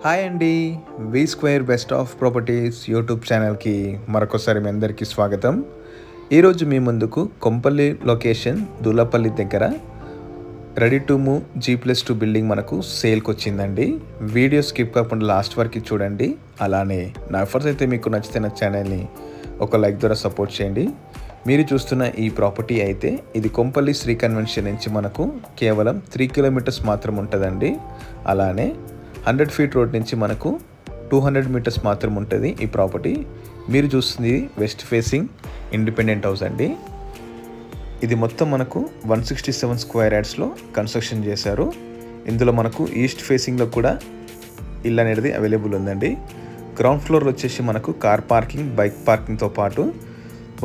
Hi అండి. V square best of properties YouTube ఛానల్కి మరొకసారి మీ అందరికీ స్వాగతం. ఈరోజు మీ ముందుకు కొంపల్లి లొకేషన్ దూలపల్లి దగ్గర ready to move G+2 building మనకు సేల్కి వచ్చిందండి. వీడియో స్కిప్ కాకుండా లాస్ట్ వరకు చూడండి. అలానే నా ఎఫర్ట్స్ అయితే మీకు నచ్చితే నా ఛానల్ని ఒక లైక్ ద్వారా సపోర్ట్ చేయండి. మీరు చూస్తున్న ఈ ప్రాపర్టీ అయితే ఇది కొంపల్లి శ్రీ కన్వెన్షన్ నుంచి మనకు కేవలం 3 కిలోమీటర్స్ మాత్రం ఉంటుందండి. అలానే 100 ఫీట్ రోడ్ నుంచి మనకు 200 మీటర్స్ మాత్రం ఉంటుంది ఈ ప్రాపర్టీ. మీరు చూస్తుంది వెస్ట్ ఫేసింగ్ ఇండిపెండెంట్ హౌస్ అండి. ఇది మొత్తం మనకు 167 స్క్వేర్ యార్డ్స్లో కన్స్ట్రక్షన్ చేశారు. ఇందులో మనకు ఈస్ట్ ఫేసింగ్లో కూడా ఇల్లు అనేది అవైలబుల్ ఉందండి. గ్రౌండ్ ఫ్లోర్ వచ్చేసి మనకు కార్ పార్కింగ్, బైక్ పార్కింగ్తో పాటు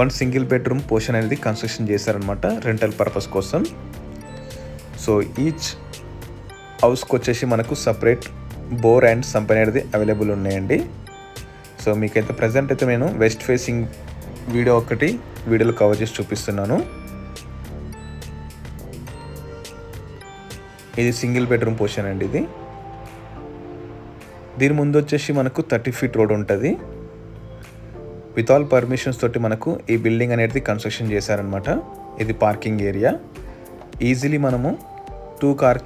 1 సింగిల్ బెడ్రూమ్ పోర్షన్ అనేది కన్స్ట్రక్షన్ చేశారనమాట రెంటల్ పర్పస్ కోసం. సో ఈచ్ హౌస్కి వచ్చేసి మనకు సపరేట్ బోర్ అండ్ సంప్ అనేది అవైలబుల్ ఉన్నాయండి. సో మీకైతే ప్రజెంట్ అయితే నేను వెస్ట్ ఫేసింగ్ వీడియోలో కవర్ చేసి చూపిస్తున్నాను. ఇది సింగిల్ బెడ్రూమ్ పోర్షన్ అండి. దీని ముందు వచ్చేసి మనకు 30 ఫీట్ రోడ్ ఉంటుంది. విత్ ఆల్ పర్మిషన్స్ తోటి మనకు ఈ బిల్డింగ్ అనేది కన్స్ట్రక్షన్ చేశారనమాట. ఇది పార్కింగ్ ఏరియా. ఈజీలీ మనము 2 కార్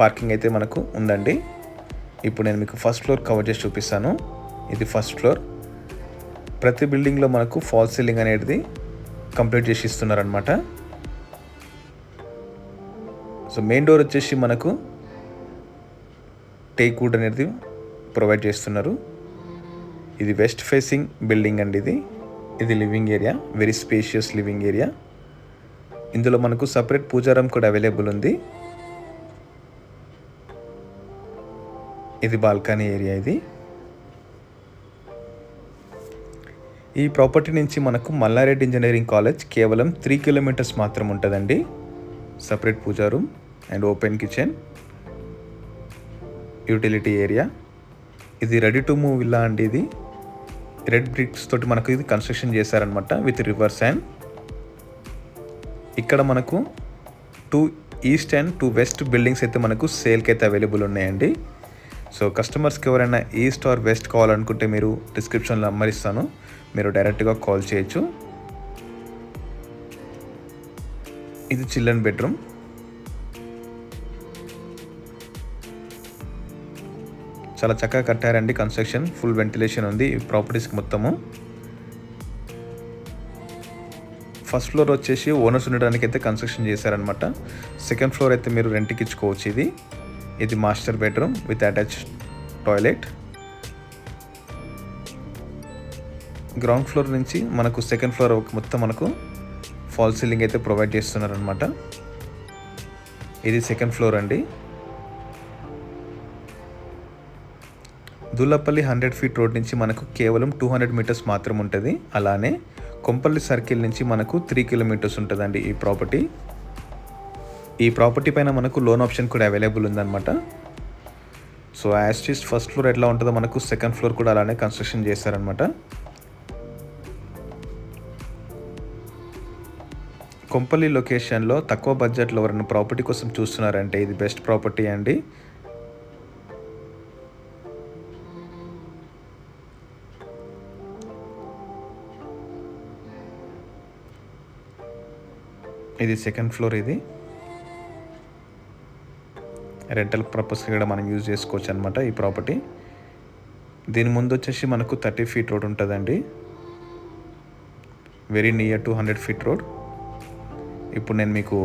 పార్కింగ్ అయితే మనకు ఉందండి. ఇప్పుడు నేను మీకు ఫస్ట్ ఫ్లోర్ కవర్ చేసి చూపిస్తాను. ఇది ఫస్ట్ ఫ్లోర్. ప్రతి బిల్డింగ్లో మనకు ఫాల్ సీలింగ్ అనేది కంప్లీట్ చేసి ఇస్తున్నారనమాట. సో మెయిన్ డోర్ వచ్చేసి మనకు టేక్ వుడ్ అనేది ప్రొవైడ్ చేస్తున్నారు. ఇది వెస్ట్ ఫేసింగ్ బిల్డింగ్ అండి. ఇది living area, very spacious living area. ఇందులో మనకు సపరేట్ పూజారం కూడా అవైలబుల్ ఉంది. ఇది బాల్కనీ ఏరియా. ఈ ప్రాపర్టీ నుంచి మనకు మల్లారెడ్డి ఇంజనీరింగ్ కాలేజ్ కేవలం 3 కిలోమీటర్స్ మాత్రం ఉంటుందండి. Separate puja room and open kitchen, utility area. ఇది రెడీ టు మూవ్ విల్లా అండి. ఇది రెడ్ బ్రిక్స్ తోటి మనకు ఇది కన్స్ట్రక్షన్ చేశారనమాట విత్ రివర్ శాండ్. ఇక్కడ మనకు 2 ఈస్ట్ అండ్ 2 వెస్ట్ బిల్డింగ్స్ అయితే మనకు సేల్కి అయితే అవైలబుల్ ఉన్నాయండి. సో కస్టమర్స్కి ఎవరైనా ఈస్ట్ ఆర్ వెస్ట్ కావాలనుకుంటే మీరు డిస్క్రిప్షన్లో నంబర్ ఇస్తాను, మీరు డైరెక్ట్గా కాల్ చేయొచ్చు. ఇది చిల్డ్రన్ బెడ్రూమ్. చాలా చక్కగా కట్టారండి. కన్స్ట్రక్షన్ ఫుల్ వెంటిలేషన్ ఉంది ఈ ప్రాపర్టీస్కి మొత్తము. ఫస్ట్ ఫ్లోర్ వచ్చేసి ఓనర్స్ ఉండడానికి అయితే కన్స్ట్రక్షన్ చేశారనమాట. సెకండ్ ఫ్లోర్ అయితే మీరు రెంట్కి ఇచ్చుకోవచ్చు. ఇది master bedroom with attach toilet. Ground floor నుంచి మనకు సెకండ్ ఫ్లోర్ మొత్తం మనకు ఫాల్ సీలింగ్ అయితే ప్రొవైడ్ చేస్తున్నారనమాట. ఇది సెకండ్ ఫ్లోర్ అండి. దూలపల్లి 100 ఫీట్ రోడ్ నుంచి మనకు కేవలం 200 మీటర్స్ మాత్రం ఉంటుంది. అలానే కొంపల్లి సర్కిల్ నుంచి మనకు 3 కిలోమీటర్స్ ఉంటుందండి ఈ ప్రాపర్టీ. ఈ ప్రాపర్టీ పైన మనకు లోన్ ఆప్షన్ కూడా అవైలబుల్ ఉందన్నమాట. So as it is first floor ఎట్లా ఉంటుందో మనకు సెకండ్ ఫ్లోర్ కూడా అలానే కన్స్ట్రక్షన్ చేశారనమాట. కొంపల్లి లొకేషన్లో తక్కువ బడ్జెట్లో ఎవరైనా ప్రాపర్టీ కోసం చూస్తున్నారంటే ఇది బెస్ట్ ప్రాపర్టీ అండి. ఇది సెకండ్ ఫ్లోర్. ఇది రెంటల్ పర్పస్కి కూడా మనం యూజ్ చేసుకోవచ్చు అనమాట ఈ ప్రాపర్టీ. దీని ముందు వచ్చేసి మనకు 30 ఫీట్ రోడ్ ఉంటుందండి, very near to 100 feet road. ఇప్పుడు నేను మీకు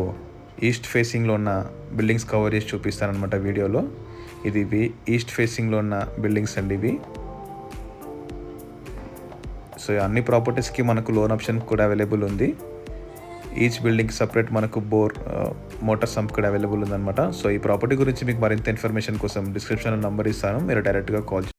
ఈస్ట్ ఫేసింగ్లో ఉన్న బిల్డింగ్స్ కవర్ చేసి చూపిస్తాను అనమాట వీడియోలో. ఇది ఈస్ట్ ఫేసింగ్లో ఉన్న బిల్డింగ్స్ అండి ఇవి. సో అన్ని ప్రాపర్టీస్కి మనకు లోన్ ఆప్షన్ కూడా అవైలబుల్ ఉంది. ఈచ్ బిల్డింగ్ సపరేట్ మనకు మోటార్ సంప్ కూడా అవైలబుల్ ఉందన్నమాట. సో ఈ ప్రాపర్టీ గురించి మీకు మరింత ఇన్ఫర్మేషన్ కోసం డిస్క్రిప్షన్లో నంబర్ ఇస్తాను, మీరు డైరెక్ట్గా కాల్